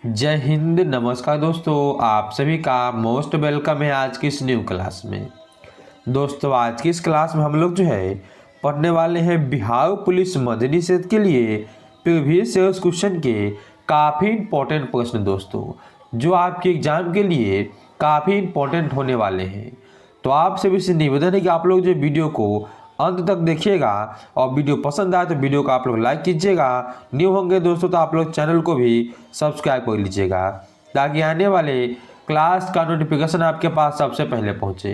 जय हिंद। नमस्कार दोस्तों, आप सभी का मोस्ट वेलकम है आज की इस न्यू क्लास में। दोस्तों आज की इस क्लास में हम लोग जो है पढ़ने वाले हैं बिहार पुलिस मदनी सेहत के लिए प्रीवियस ईयर क्वेश्चन के काफ़ी इंपॉर्टेंट प्रश्न दोस्तों, जो आपके एग्जाम के लिए काफ़ी इंपॉर्टेंट होने वाले हैं। तो आप सभी से निवेदन है कि आप लोग जो वीडियो को अंत तक देखिएगा और वीडियो पसंद आए तो वीडियो को आप लोग लाइक कीजिएगा। न्यू होंगे दोस्तों तो आप लोग चैनल को भी सब्सक्राइब कर लीजिएगा, ताकि आने वाले क्लास का नोटिफिकेशन आपके पास सबसे पहले पहुंचे।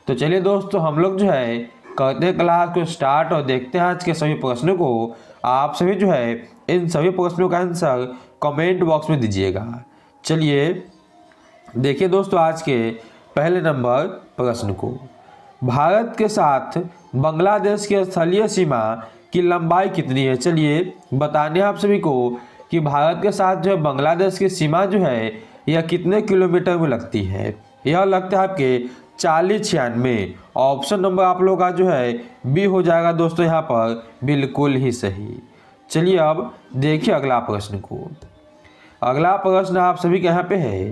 तो चलिए दोस्तों, हम लोग जो है करते हैं क्लास को स्टार्ट और देखते हैं आज के सभी प्रश्नों को। आप सभी जो है इन सभी प्रश्नों का आंसर कमेंट बॉक्स में दीजिएगा। चलिए देखिए दोस्तों आज के पहले नंबर प्रश्न को। भारत के साथ बांग्लादेश की स्थलीय सीमा की लंबाई कितनी है? चलिए बताने हैं आप सभी को कि भारत के साथ जो है बांग्लादेश की सीमा जो है यह कितने किलोमीटर में लगती है। यह लगता है आपके 40-96। ऑप्शन नंबर आप लोग का जो है बी हो जाएगा दोस्तों यहाँ पर बिल्कुल ही सही। चलिए अब देखिए अगला प्रश्न को। अगला प्रश्न आप सभी के यहाँ पे है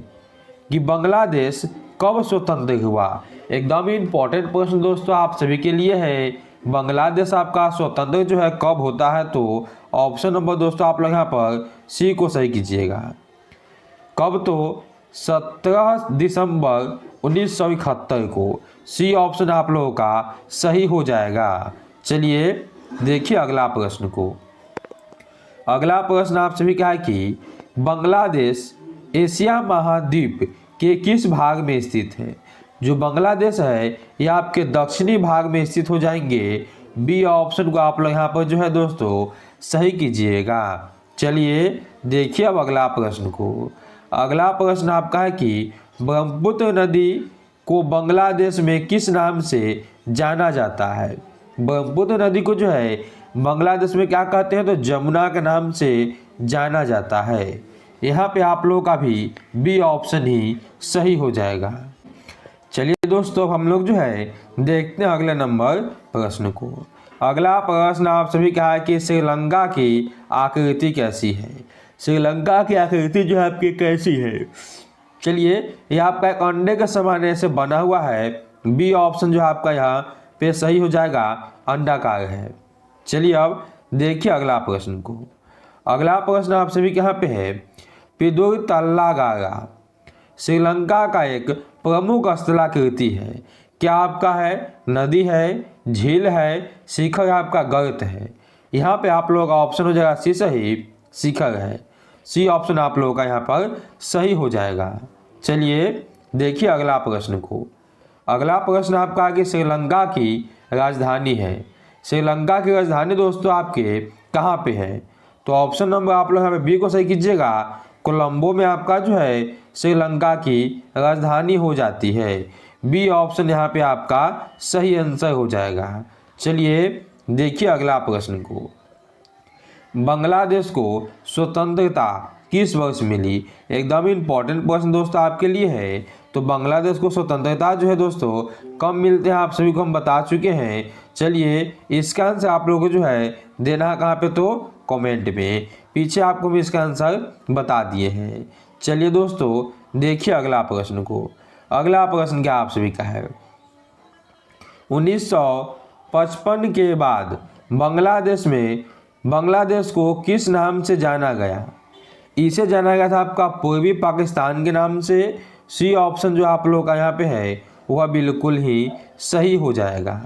कि बांग्लादेश कब स्वतंत्र हुआ। एकदम इम्पोर्टेंट प्रश्न दोस्तों आप सभी के लिए है। बांग्लादेश आपका स्वतंत्र जो है कब होता है? तो ऑप्शन नंबर दोस्तों आप लोग यहाँ पर सी को सही कीजिएगा। कब? तो 17 दिसंबर 1971 को। सी ऑप्शन आप लोगों का सही हो जाएगा। चलिए देखिए अगला प्रश्न को। अगला प्रश्न आप सभी का है कि बांग्लादेश एशिया महाद्वीप के किस भाग में स्थित है? जो बांग्लादेश है यह आपके दक्षिणी भाग में स्थित हो जाएंगे। बी ऑप्शन को आप लोग यहाँ पर जो है दोस्तों सही कीजिएगा। चलिए देखिए अब अगला प्रश्न को। अगला प्रश्न आपका है कि ब्रह्मपुत्र नदी को बांग्लादेश में किस नाम से जाना जाता है? ब्रह्मपुत्र नदी को जो है बांग्लादेश में क्या कहते हैं? तो जमुना के नाम से जाना जाता है। यहाँ पे आप लोगों का भी बी ऑप्शन ही सही हो जाएगा। चलिए दोस्तों हम लोग जो है देखते हैं अगले नंबर प्रश्न को। अगला प्रश्न आप सभी का है कि श्रीलंका की आकृति कैसी है? श्रीलंका की आकृति जो है आपकी कैसी है? चलिए ये आपका एक अंडे के समान ऐसे बना हुआ है। बी ऑप्शन जो है आपका यहाँ पे सही हो जाएगा, अंडाकार है। चलिए अब देखिए अगला प्रश्न को। अगला प्रश्न आप सभी के यहाँ पे है पिदुर तल्लागारा श्रीलंका का एक प्रमुख स्थलाकृति है। क्या आपका है? नदी है, झील है, शिखर आपका गर्त है। यहाँ पे आप लोगों का ऑप्शन हो जाएगा सी सही, शिखर है। सी ऑप्शन आप लोगों का यहाँ पर सही हो जाएगा। चलिए देखिए अगला प्रश्न को। अगला प्रश्न आपका कि श्रीलंका की राजधानी है। श्रीलंका की राजधानी दोस्तों आपके कहाँ पे है? तो ऑप्शन नंबर आप लोग यहाँ पे बी को सही कीजिएगा। कोलंबो में आपका जो है श्रीलंका की राजधानी हो जाती है। बी ऑप्शन यहाँ पे आपका सही आंसर हो जाएगा। चलिए देखिए अगला प्रश्न को। बांग्लादेश को स्वतंत्रता किस वर्ष मिली? एकदम इम्पॉर्टेंट प्रश्न दोस्तों आपके लिए है। तो बांग्लादेश को स्वतंत्रता जो है दोस्तों कब मिलते हैं आप सभी को हम बता चुके हैं। चलिए इसका आंसर आप लोगों को जो है देना है कहाँ पे? तो कमेंट में। पीछे आपको भी इसका आंसर बता दिए हैं। चलिए दोस्तों देखिए अगला प्रश्न को। अगला प्रश्न क्या आप सभी का है? 1955 के बाद बांग्लादेश को किस नाम से जाना गया? इसे जाना गया था आपका पूर्वी पाकिस्तान के नाम से। सी ऑप्शन जो आप लोगों का यहाँ पे है वह बिल्कुल ही सही हो जाएगा।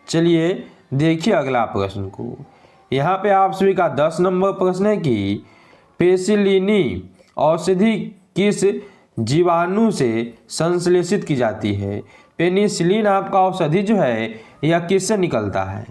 चलिए देखिए अगला प्रश्न को। यहाँ पे आप सभी का 10 नंबर प्रश्न है कि पेनिसिलिनी औषधि किस जीवाणु से संश्लेषित की जाती है? पेनिसिलिन आपका औषधि जो है यह किससे निकलता है?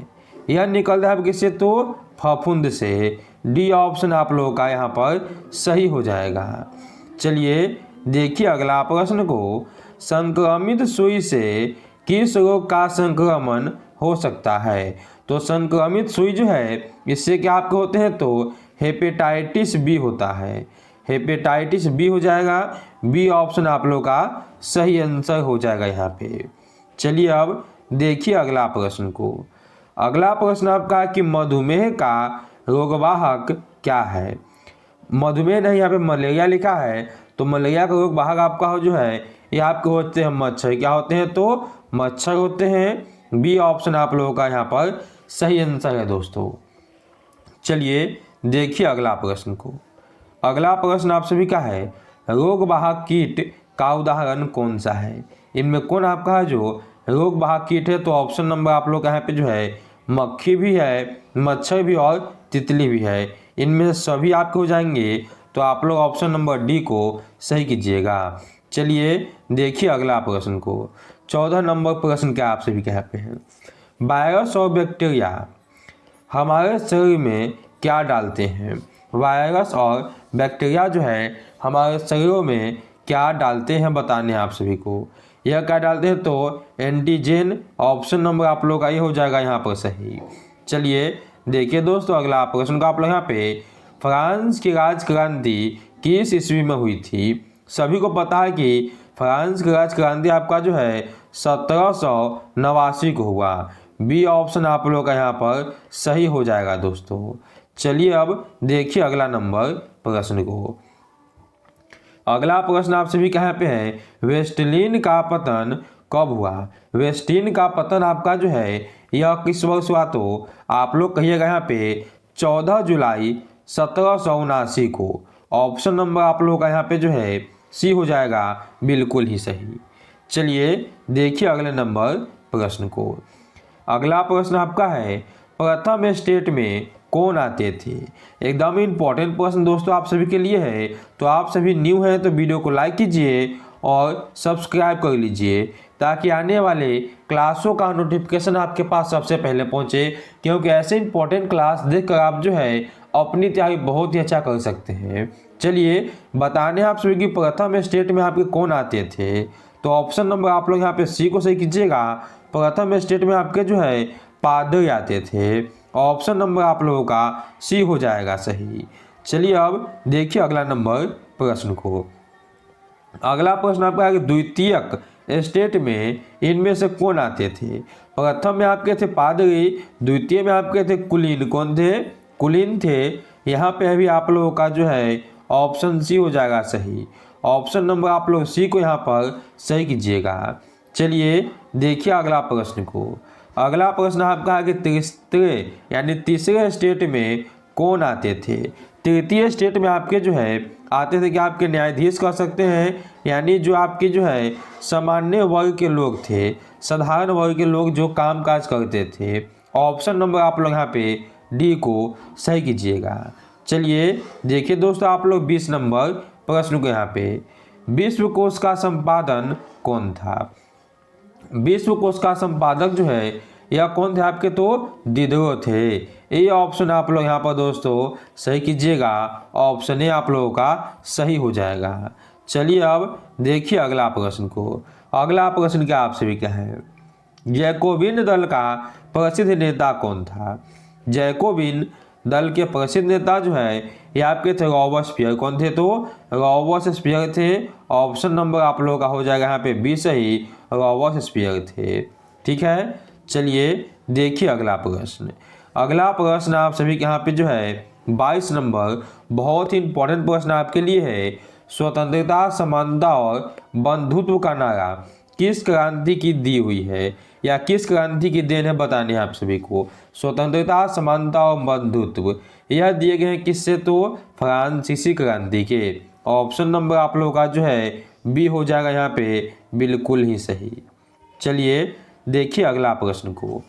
यह निकलता है किससे? तो फफूंद से। डी ऑप्शन आप लोगों का यहाँ पर सही हो जाएगा। चलिए देखिए अगला प्रश्न को। संक्रमित सुई से किस रोग का संक्रमण हो सकता है? तो संक्रमित सुई जो है इससे क्या आपके होते हैं? तो हेपेटाइटिस बी होता है। हेपेटाइटिस बी हो जाएगा। बी ऑप्शन आप लोग का सही आंसर हो जाएगा यहाँ पे। चलिए अब देखिए अगला प्रश्न को। अगला प्रश्न आपका कि मधुमेह का रोगवाहक क्या है? मधुमेह नहीं, यहाँ पे मलेरिया लिखा है, तो मलेरिया का रोग वाहक आपका हो जो है ये आपके होते हैं मच्छर। क्या होते हैं? तो मच्छर होते हैं। बी ऑप्शन आप लोगों का यहाँ पर सही आंसर है दोस्तों। चलिए देखिए अगला प्रश्न को। अगला प्रश्न आप सभी का है, रोग वाहक कीट का उदाहरण कौन सा है? इनमें कौन आपका है जो रोग वाहक कीट है? तो ऑप्शन नंबर आप लोग का यहाँ पे जो है मक्खी भी है, मच्छर भी और तितली भी है। इनमें से सभी आपके हो जाएंगे, तो आप लोग ऑप्शन नंबर डी को सही कीजिएगा। चलिए देखिए अगला प्रश्न को। 14 नंबर प्रश्न क्या आप सभी के यहाँ पे है, वायरस और बैक्टीरिया हमारे शरीर में क्या डालते हैं? वायरस और बैक्टीरिया जो है हमारे शरीरों में क्या डालते हैं बताने हैं आप सभी को। यह क्या डालते हैं? तो एंटीजन। ऑप्शन नंबर आप लोग का ये हो जाएगा यहाँ पर सही। चलिए देखिए दोस्तों अगला प्रश्न का आप लोग यहाँ पे, फ्रांस की राजक्रांति किस ईस्वी में हुई थी? सभी को पता है कि फ्रांस की राजक्रांति आपका जो है 1789 को हुआ। बी ऑप्शन आप लोग का यहाँ पर सही हो जाएगा दोस्तों। चलिए अब देखिए अगला नंबर प्रश्न को। अगला प्रश्न आप सभी के यहाँ पे है, वेस्टलिन का पतन कब हुआ? वेस्टलिन का पतन आपका जो है यह किस वर्ष हुआ? तो आप लोग कहिएगा यहाँ पे 14 जुलाई 1779 को। ऑप्शन नंबर आप लोगों का यहाँ पे जो है सी हो जाएगा बिल्कुल ही सही। चलिए देखिए अगले नंबर प्रश्न को। अगला प्रश्न आपका है, प्रथम स्टेट में कौन आते थे? एकदम इम्पोर्टेंट प्रश्न दोस्तों आप सभी के लिए है, तो आप सभी न्यू हैं तो वीडियो को लाइक कीजिए और सब्सक्राइब कर लीजिए ताकि आने वाले क्लासों का नोटिफिकेशन आपके पास सबसे पहले पहुंचे, क्योंकि ऐसे इंपॉर्टेंट क्लास देखकर आप जो है अपनी तैयारी बहुत ही अच्छा कर सकते हैं। चलिए बताने आप सभी की प्रथम स्टेट में आपके कौन आते थे? तो ऑप्शन नंबर आप लोग यहाँ पे सी को सही कीजिएगा। प्रथम स्टेट में आपके जो है पादरी आते थे। ऑप्शन नंबर आप लोगों का सी हो जाएगा सही। चलिए अब देखिए अगला नंबर प्रश्न को। अगला प्रश्न आपका है, द्वितीयक स्टेट में इनमें से कौन आते थे? प्रथम में आपके थे पादरी, द्वितीय में आपके थे कुलीन। कौन थे? कुलीन थे। यहाँ पे अभी आप लोगों का जो है ऑप्शन सी हो जाएगा सही। ऑप्शन नंबर आप लोग सी को यहाँ पर सही कीजिएगा। चलिए देखिए अगला प्रश्न को। अगला प्रश्न आपका है कि तीसरे यानी तीसरे स्टेट में कौन आते थे? तृतीय स्टेट में आपके जो है आते थे कि आपके न्यायाधीश कह सकते हैं, यानी जो आपके जो है सामान्य वर्ग के लोग थे, साधारण वर्ग के लोग जो काम काज करते थे। ऑप्शन नंबर आप लोग यहाँ पे डी को सही कीजिएगा। चलिए देखिए दोस्तों आप लोग 20 नंबर प्रश्न को यहाँ पे, विश्वकोश का संपादन कौन था? विश्वकोश का संपादक जो है यह कौन थे आपके? तो दिदरो थे। ये ऑप्शन आप लोग यहाँ पर दोस्तों सही कीजिएगा। ऑप्शन ए आप लोगों का सही हो जाएगा। चलिए अब देखिए अगला प्रश्न को। अगला प्रश्न क्या आप सभी का है, जैकोबिन दल का प्रसिद्ध नेता कौन था? जैकोबिन दल के प्रसिद्ध नेता जो है ये आपके थे रॉबस्पियर। कौन थे? तो रॉबस्पियर थे। ऑप्शन नंबर आप लोगों का हो जाएगा यहाँ पे बी सही, रॉबस्पियर थे। ठीक है, चलिए देखिए अगला प्रश्न। अगला प्रश्न आप सभी के यहाँ पे जो है 22 नंबर बहुत ही इंपॉर्टेंट प्रश्न आपके लिए है, स्वतंत्रता, समानता और बंधुत्व का नारा किस क्रांति की दी हुई है या किस क्रांति की देन है बताने हैं आप सभी को। स्वतंत्रता, समानता और बंधुत्व यह दिए गए हैं किससे? तो फ्रांसीसी क्रांति के। ऑप्शन नंबर आप लोगों का जो है बी हो जाएगा यहाँ पे बिल्कुल ही सही। चलिए देखिए अगला प्रश्न को।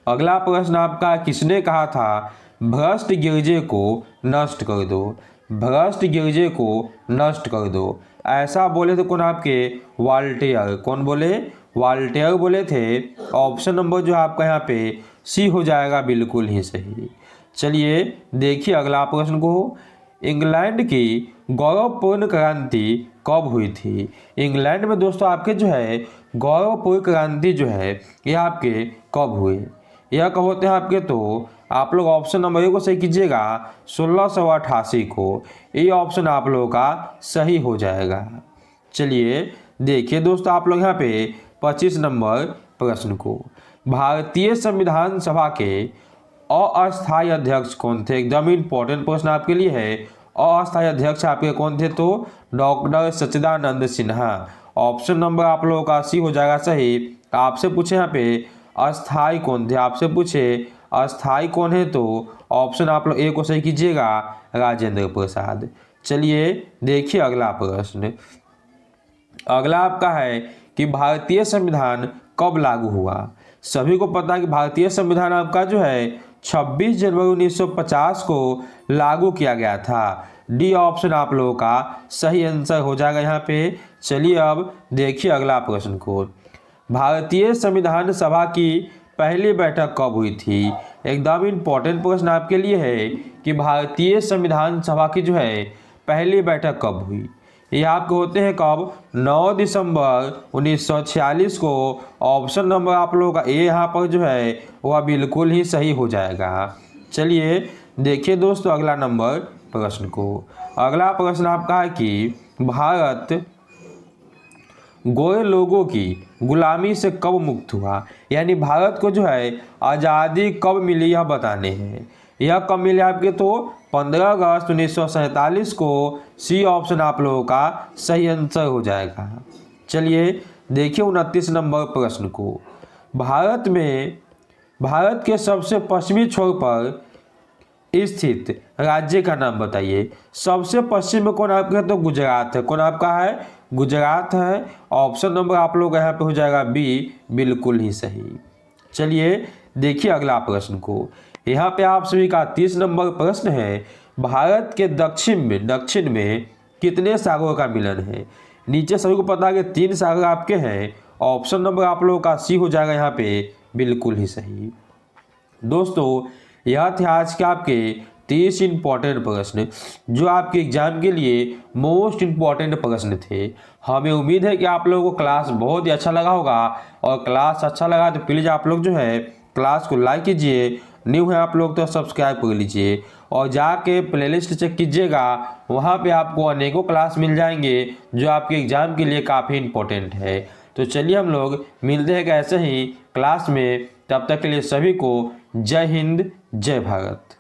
अगला प्रश्न आपका, किसने कहा था भ्रष्ट गिरजे को नष्ट कर दो? भ्रष्ट गिरजे को नष्ट कर दो ऐसा बोले थे कौन? आपके वाल्टेयर। कौन बोले? वाल्टेयर बोले थे। ऑप्शन नंबर जो आपका यहाँ पे सी हो जाएगा बिल्कुल ही सही। चलिए देखिए अगला प्रश्न को। इंग्लैंड की गौरवपूर्ण क्रांति कब हुई थी? इंग्लैंड में दोस्तों आपके जो है गौरवपूर्ण क्रांति जो है ये आपके कब हुए? यह कब होते हैं आपके? तो आप लोग ऑप्शन नंबर ए को सही कीजिएगा, 1688 को। ये ऑप्शन आप लोगों का सही हो जाएगा। चलिए देखिए दोस्तों आप लोग यहाँ पे 25 नंबर प्रश्न को। भारतीय संविधान सभा के अस्थायी अध्यक्ष कौन थे? एकदम इंपॉर्टेंट प्रश्न आपके लिए है। अस्थायी अध्यक्ष आपके कौन थे? तो डॉक्टर सच्चिदानंद सिन्हा। ऑप्शन नंबर आप लोगों का सी हो जाएगा सही। आपसे पूछे यहाँ पे अस्थायी कौन थे, आपसे पूछे अस्थायी कौन है, तो ऑप्शन आप लोग ए को सही कीजिएगा, राजेंद्र प्रसाद। चलिए देखिए अगला प्रश्न। अगला आपका है कि भारतीय संविधान कब लागू हुआ? सभी को पता है कि भारतीय संविधान आपका जो है 26 जनवरी 1950 को लागू किया गया था। डी ऑप्शन आप लोगों का सही आंसर हो जाएगा यहाँ पे। चलिए अब देखिए अगला प्रश्न को। भारतीय संविधान सभा की पहली बैठक कब हुई थी? एकदम इंपॉर्टेंट प्रश्न आपके लिए है कि भारतीय संविधान सभा की जो है पहली बैठक कब हुई? ये आपके होते हैं कब? 9 दिसंबर 1946 को। ऑप्शन नंबर आप लोगों का ए यहाँ पर जो है वह बिल्कुल ही सही हो जाएगा। चलिए देखिए दोस्तों अगला नंबर प्रश्न को। अगला प्रश्न आपका है कि भारत गोरे लोगों की गुलामी से कब मुक्त हुआ? यानी भारत को जो है आज़ादी कब मिली यह बताने हैं। यह कब मिले आपके? तो 15 अगस्त 1947 को। सी ऑप्शन आप लोगों का सही आंसर हो जाएगा। चलिए देखिए 29 नंबर प्रश्न को। भारत के सबसे पश्चिमी छोर पर स्थित राज्य का नाम बताइए। सबसे पश्चिम में कौन आपका? तो गुजरात है। कौन आपका है? गुजरात है। ऑप्शन नंबर आप लोग यहाँ पे हो जाएगा बी, बिल्कुल ही सही। चलिए देखिए अगला प्रश्न को। यहाँ पे आप सभी का 30 नंबर प्रश्न है। भारत के दक्षिण में कितने सागरों का मिलन है? नीचे सभी को पता है कि 3 सागर आपके हैं। ऑप्शन नंबर आप लोगों का सी हो जाएगा यहाँ पे, बिल्कुल ही सही। दोस्तों यह थे आज के आपके 30 इंपॉर्टेंट प्रश्न जो आपके एग्जाम के लिए मोस्ट इंपॉर्टेंट प्रश्न थे। हमें उम्मीद है कि आप लोगों को क्लास बहुत ही अच्छा लगा होगा, और क्लास अच्छा लगा तो प्लीज़ आप लोग जो है क्लास को लाइक कीजिए। न्यू है आप लोग तो सब्सक्राइब कर लीजिए, और जाके प्लेलिस्ट चेक कीजिएगा, वहाँ पे आपको अनेकों क्लास मिल जाएंगे जो आपके एग्ज़ाम के लिए काफ़ी इंपॉर्टेंट है। तो चलिए हम लोग मिलते हैं ऐसे ही क्लास में। तब तक के लिए सभी को जय हिंद, जय भारत।